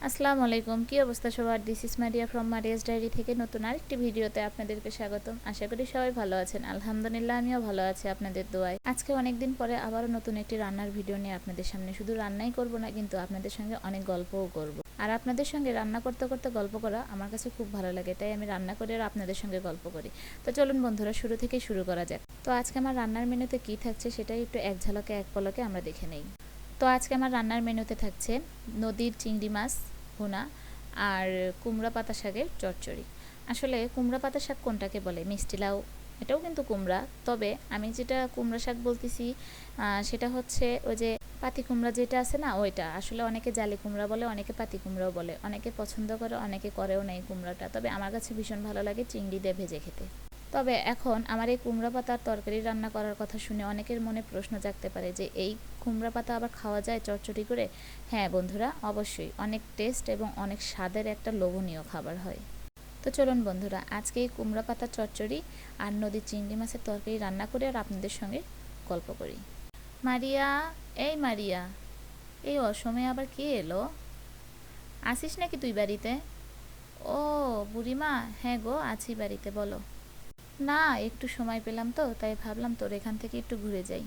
আসসালামু আলাইকুম, কি অবস্থা সবার? This is Maria from Maria's diary থেকে নতুন আরেকটি ভিডিওতে আপনাদেরকে স্বাগতম। আশা করি সবাই ভালো আছেন। আলহামদুলিল্লাহ, আমিও ভালো আছি আপনাদের দোয়ায়। আজকে অনেকদিন পরে আবারও নতুন একটি রান্নার ভিডিও নিয়ে আপনাদের সামনে। শুধু রান্নাই করব না, কিন্তু আপনাদের সঙ্গে অনেক গল্পও করব। আর আপনাদের সঙ্গে রান্না করতে করতে গল্প করা আমার কাছে খুব ভালো লাগে, তাই আমি রান্না করে আর আপনাদের সঙ্গে গল্প করি। তো চলুন বন্ধুরা, শুরু থেকে শুরু করা যাক। তো আজকে আমার রান্নার মেনুতে কি থাকছে সেটাই একটু এক ঝলকে এক পলকে আমরা দেখে নেই। তো আজকে আমার রান্নার মেনুতে থাকছে নদীর চিংড়ি মাছ ভুনা আর কুমড়া পাতা শাকের চচ্চড়ি। আসলে কুমড়া পাতা শাক কোনটাকে বলে? মিষ্টি লাউ, এটাও কিন্তু কুমড়া। তবে আমি যেটা কুমড়া শাক বলতেছি সেটা হচ্ছে ওই যে পাতি কুমড়া যেটা আছে না, ওইটা। আসলে অনেকে জালি কুমড়া বলে, অনেকে পাতি কুমড়াও বলে, অনেকে পছন্দ করে, অনেকে করেও না এই কুমড়াটা। তবে আমার কাছে ভীষণ ভালো লাগে চিংড়ি দিয়ে ভেজে খেতে। তবে এখন আমার এই কুমড়া পাতার তরকারি রান্না করার কথা শুনে অনেকের মনে প্রশ্ন জাগতে পারে যে এই কুমড়া পাতা আবার খাওয়া যায় চচ্চড়ি করে? হ্যাঁ বন্ধুরা, অবশ্যই। অনেক টেস্ট এবং অনেক স্বাদের একটা লোভনীয় খাবার হয়। তো চলুন বন্ধুরা, আজকে এই কুমড়া পাতা চচ্চড়ি আর নদীর চিংড়ি মাছের তরকারি রান্না করে আর আপনাদের সঙ্গে গল্প করি। মারিয়া, এই মারিয়া, এই অসময়ে আবার কে এলো? আসিস নাকি তুই বাড়িতে? ও বুড়িমা, হ্যাঁ গো, আছি বাড়িতে, বলো। না, একটু সময় পেলাম তো, তাই ভাবলাম তোর এখান থেকে একটু ঘুরে যাই।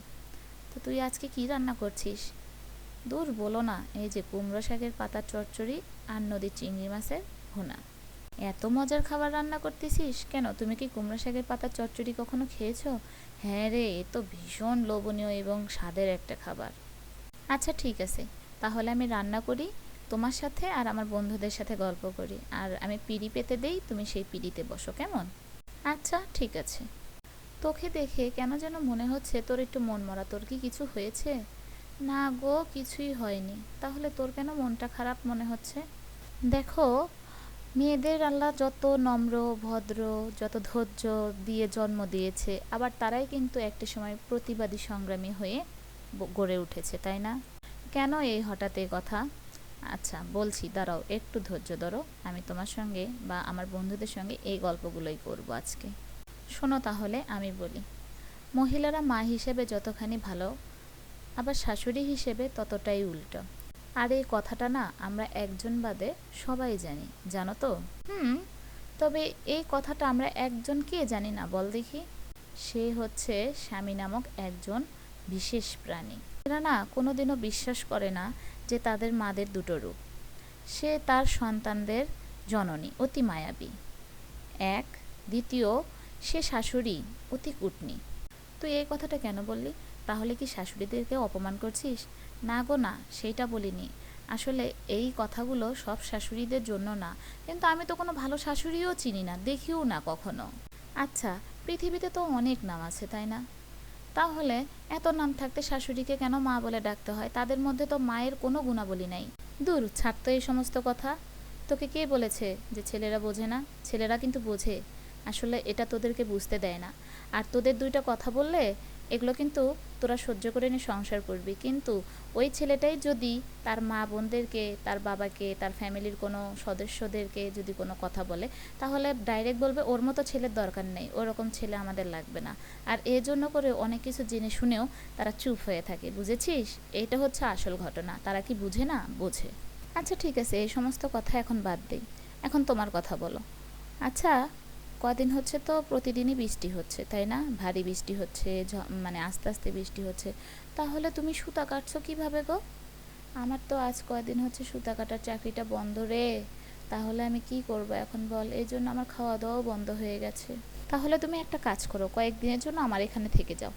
তো তুই আজকে কি রান্না করছিস? দূর বলো না, এই যে কুমড়ো শাকের পাতার চচ্চড়ি আর নদীর চিংড়ি মাছের ভুনা। এত মজার খাবার রান্না করতেছিস কেন? তুমি কি কুমড়ো শাকের পাতার চচ্চড়ি কখনো খেয়েছো? হ্যাঁ রে, এ তো ভীষণ লোভনীয় এবং স্বাদের একটা খাবার। আচ্ছা ঠিক আছে, তাহলে আমি রান্না করি, তোমার সাথে আর আমার বন্ধুদের সাথে গল্প করি, আর আমি পিঁড়ি পেতে দেই, তুমি সেই পিঁড়িতে বসো, কেমন? আচ্ছা ঠিক আছে। তোকে দেখে কেন যেন মনে হচ্ছে তোর একটু মন মরা। তোর কি কিছু হয়েছে? না গো, কিছুই হয়নি। তাহলে তোর কেন মনটা খারাপ মনে হচ্ছে? দেখো, মেয়েদের আল্লাহ যত নম্র ভদ্র, যত ধৈর্য দিয়ে জন্ম দিয়েছে, আবার তারাই কিন্তু একটা সময় প্রতিবাদী সংগ্রামী হয়ে গড়ে উঠেছে, তাই না? কেন এই হঠাৎ এই কথা? আচ্ছা বলছি, দাঁড়াও, একটু ধৈর্য ধরো। আমি তোমার সঙ্গে বা আমার বন্ধুদের সঙ্গে এই গল্পগুলোই করব আজকে। শোনো তাহলে আমি বলি। মহিলারা মা হিসেবে যতখানি ভালো, আবার শাশুড়ি হিসেবে ততটাই উল্টো। আর এই কথাটা না আমরা একজন বাদে সবাই জানি, জানো তো? হুম। তবে এই কথাটা আমরা একজন কে জানি না বল দেখি? সে হচ্ছে স্বামী নামক একজন বিশেষ প্রাণী। এরা না কোনোদিনও বিশ্বাস করে না যে তাদের মাদের দুটো রূপ। সে তার সন্তানদের জননী, অতি মায়াবী এক। দ্বিতীয়, সে শাশুড়ি, অতি কুটনি। তুই এই কথাটা কেন বললি? তাহলে কি শাশুড়িদেরকে অপমান করছিস? না গো না, সেইটা বলিনি। আসলে এই কথাগুলো সব শাশুড়িদের জন্য না, কিন্তু আমি তো কোনো ভালো শাশুড়িও চিনি না, দেখিও না কখনো। আচ্ছা, পৃথিবীতে তো অনেক নাম আছে, তাই না? তাহলে এত নাম থাকতে শাশুড়িকে কেন মা বলে ডাকতে হয়? তাদের মধ্যে তো মায়ের কোনো গুণাবলী নাই। দূর, ছাড় তো এই সমস্ত কথা। তোকে কে বলেছে যে ছেলেরা বোঝে না? ছেলেরা কিন্তু বোঝে। আসলে এটা তোদেরকে বুঝতে দেয় না। আর তোদের দুইটা কথা বললে এগুলো কিন্তু তোরা সহ্য করে নিয়ে সংসার করবি, কিন্তু ওই ছেলেটাই যদি তার মা বোনদেরকে, তার বাবাকে, তার ফ্যামিলির কোনো সদস্যদেরকে যদি কোনো কথা বলে, তাহলে ডাইরেক্ট বলবে ওর মতো ছেলের দরকার নেই, ওরকম ছেলে আমাদের লাগবে না। আর এই জন্য করে অনেক কিছু জেনে শুনেও তারা চুপ হয়ে থাকে, বুঝেছিস? এইটা হচ্ছে আসল ঘটনা। তারা কি বুঝে না? বোঝে। আচ্ছা ঠিক আছে, এই সমস্ত কথা এখন বাদ দেই। এখন তোমার কথা বলো। আচ্ছা, কদিন হচ্ছে তো প্রতিদিনই বৃষ্টি হচ্ছে, তাই না? ভারী বৃষ্টি হচ্ছে, মানে আস্তে আস্তে বৃষ্টি হচ্ছে। তাহলে তুমি সুতা কাটছো কিভাবে গো? আমার তো আজ কয়দিন হচ্ছে সুতা কাটার চাকরিটা বন্ধ রে। তাহলে আমি কি করব এখন বল? এই জন্য আমার খাওয়া দাওয়াও বন্ধ হয়ে গেছে। তাহলে তুমি একটা কাজ করো, কয়েকদিনের জন্য আমার এখানে থেকে যাও।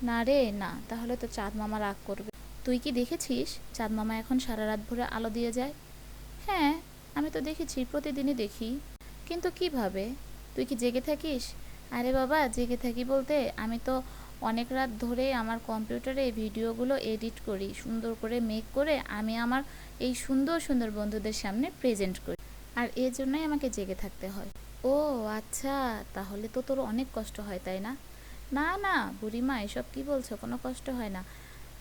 না রে না, তাহলে তো চাঁদ মামা রাগ করবে। তুই কি দেখেছিস চাঁদ মামা এখন সারা রাত ভরে আলো দিয়ে যায়? হ্যাঁ, আমি তো দেখেছি, প্রতিদিনই দেখি। কিন্তু কিভাবে? তুই কি জেগে থাকিস? আরে বাবা, জেগে থাকি বলতে আমি তো অনেক রাত ধরে আমার কম্পিউটারে ভিডিওগুলো এডিট করি, সুন্দর করে মেক করে আমি আমার এই সুন্দর সুন্দর বন্ধুদের সামনে প্রেজেন্ট করি। আর এর জন্যই আমাকে জেগে থাকতে হয়। ও আচ্ছা, তাহলে তো তোর অনেক কষ্ট হয়, তাই না? না না বুড়িমা, এসব কি বলছো? কোনো কষ্ট হয় না।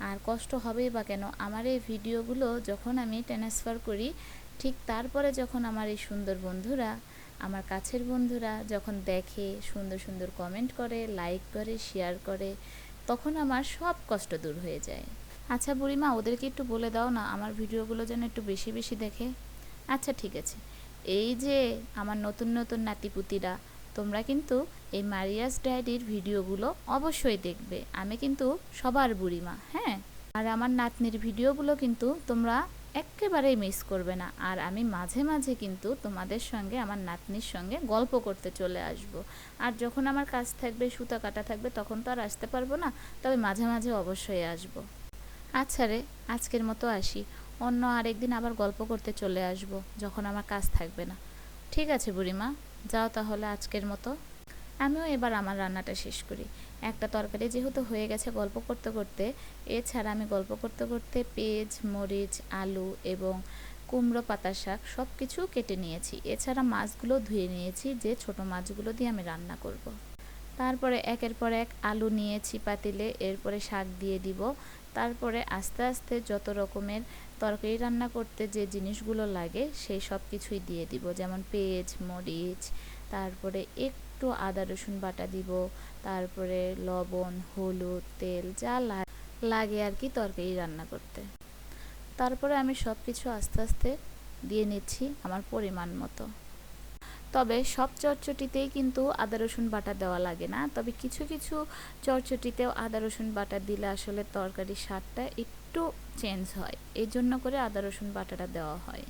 আর কষ্ট হবেই বা কেন? আমার এই ভিডিওগুলো যখন আমি ট্রান্সফার করি, ঠিক তারপরে যখন আমার এই সুন্দর বন্ধুরা, আমার কাছের বন্ধুরা যখন দেখে, সুন্দর সুন্দর কমেন্ট করে, লাইক করে, শেয়ার করে, তখন আমার সব কষ্ট দূর হয়ে যায়। আচ্ছা বুড়িমা, ওদেরকে একটু বলে দাও না আমার ভিডিওগুলো যেন একটু বেশি বেশি দেখে। আচ্ছা ঠিক আছে, এই যে আমার নতুন নতুন নাতিপুতিরা, তোমরা কিন্তু এই মারিয়াস ডায়েরির ভিডিওগুলো অবশ্যই দেখবে। আমি কিন্তু সবার বুড়িমা, হ্যাঁ। আর আমার নাতনির ভিডিওগুলো কিন্তু তোমরা একেবারেই মিস করবে না। আর আমি মাঝে মাঝে কিন্তু তোমাদের সঙ্গে, আমার নাতনির সঙ্গে গল্প করতে চলে আসব। আর যখন আমার কাজ থাকবে, সুতা কাটা থাকবে, তখন তো আর আসতে পারবো না, তবে মাঝে মাঝে অবশ্যই আসব। আচ্ছা রে, আজকের মতো আসি, অন্য আরেকদিন আবার গল্প করতে চলে আসব যখন আমার কাজ থাকবে না। ঠিক আছে বুড়িমা, যাও তাহলে আজকের মতো। আমিও এবার আমার রান্নাটা শেষ করি। একটা তরকারি যেহেতু হয়ে গেছে গল্প করতে করতে, এছাড়া আমি গল্প করতে করতে পেঁয়াজ, মরিচ, আলু এবং কুমড়ো পাতা শাক সব কিছু কেটে নিয়েছি। এছাড়া মাছগুলো ধুয়ে নিয়েছি, যে ছোট মাছগুলো দিয়ে আমি রান্না করব। তারপরে একের পর এক আলু নিয়েছি পাতিলে, এরপরে শাক দিয়ে দিব। তারপরে আস্তে আস্তে যত রকমের তরকারি রান্না করতে যে জিনিসগুলো লাগে সেই সব কিছুই দিয়ে দিব, যেমন পেঁয়াজ, মরিচ, তারপরে একটু আদা রসুন বাটা দিব, তারপরে লবণ, হলুদ, তেল, যা লাগে আর কি তরকারি রান্না করতে। তারপরে আমি সব কিছু আস্তে আস্তে দিয়ে নিচ্ছি আমার পরিমাণ মতো। তবে সব চটচটিতেই কিন্তু আদা রসুন বাটা দেওয়া লাগে না, তবে কিছু কিছু চটচটিতেও আদা রসুন বাটা দিলে আসলে তরকারির স্বাদটা একটু চেঞ্জ হয়, এই জন্য করে আদা রসুন বাটাটা দেওয়া হয়।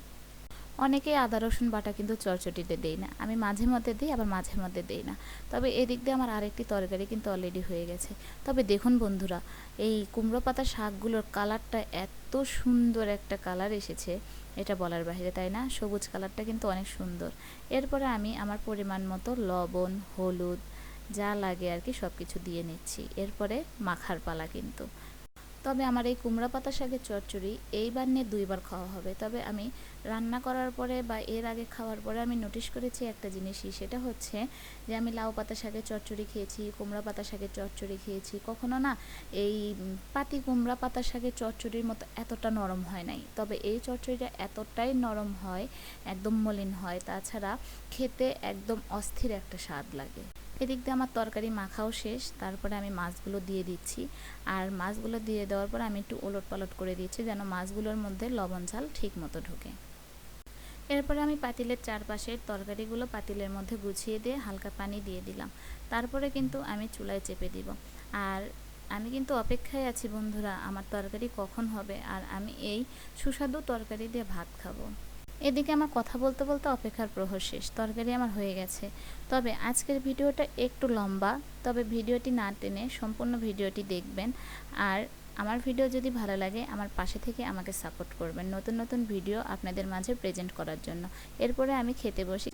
অনেকেই আদা রসুন বাটা কিন্তু চটচটিতে দেই না, আমি মাঝে মধ্যে দিই, আবার মাঝে মধ্যে দেই না। তবে এদিক দিয়ে আমার আরেকটি তরকারি কিন্তু অলরেডি হয়ে গেছে। তবে দেখুন বন্ধুরা, এই কুমড়ো পাতা শাকগুলোর কালারটা এত সুন্দর একটা কালার এসেছে, এটা বলার বাইরে, তাই না? সবুজ কালারটা কিন্তু অনেক সুন্দর। এরপরে আমি আমার পরিমাণ মতো লবণ, হলুদ, যা লাগে আর কি সব কিছু দিয়ে নিচ্ছি। এরপরে মাখার পালা কিন্তু। তবে আমার এই কুমড়া পাতা শাকের চচ্চড়ি এইবার নিয়ে 2বার খাওয়া হবে। তবে আমি রান্না করার পরে বা এর আগে খাওয়ার পরে আমি নোটিশ করেছি একটা জিনিসই, সেটা হচ্ছে যে আমি লাউ পাতা শাকের চচ্চড়ি খেয়েছি, কুমড়া পাতা শাকের চচ্চড়ি খেয়েছি, কখনো না এই পাতি কুমড়া পাতা শাকের চচ্চড়ির মতো এতটা নরম হয় নাই। তবে এই চচ্চড়িটা এতটাই নরম হয়, একদম মলিন হয়, তাছাড়া খেতে একদম অস্থির একটা স্বাদ লাগে। এদিক দিয়ে আমার তরকারি মাখাও শেষ, তারপরে আমি মাছগুলো দিয়ে দিচ্ছি। আর মাছগুলো দিয়ে দেওয়ার পর আমি একটু ওলট পালট করে দিচ্ছি, যেন মাছগুলোর মধ্যে লবণ ঝাল ঠিক মতো ঢোকে। এরপরে আমি পাতিলের চারপাশের তরকারিগুলো পাতিলের মধ্যে গুছিয়ে দিয়ে হালকা পানি দিয়ে দিলাম। তারপরে কিন্তু আমি চুলায় চেপে দিব। আর আমি কিন্তু অপেক্ষায় আছি বন্ধুরা, আমার তরকারি কখন হবে আর আমি এই সুস্বাদু তরকারি দিয়ে ভাত খাবো। এদিকে আমার কথা বলতে বলতে অপেক্ষার প্রহর শেষ, তরকারি আমার হয়ে গেছে। তবে আজকের ভিডিওটা একটু লম্বা, তবে ভিডিওটি না টেনে সম্পূর্ণ ভিডিওটি দেখবেন। আর আমার ভিডিও যদি ভালো লাগে আমার পাশে থেকে আমাকে সাপোর্ট করবেন নতুন নতুন ভিডিও আপনাদের মাঝে প্রেজেন্ট করার জন্য। এরপরে আমি খেতে বসি।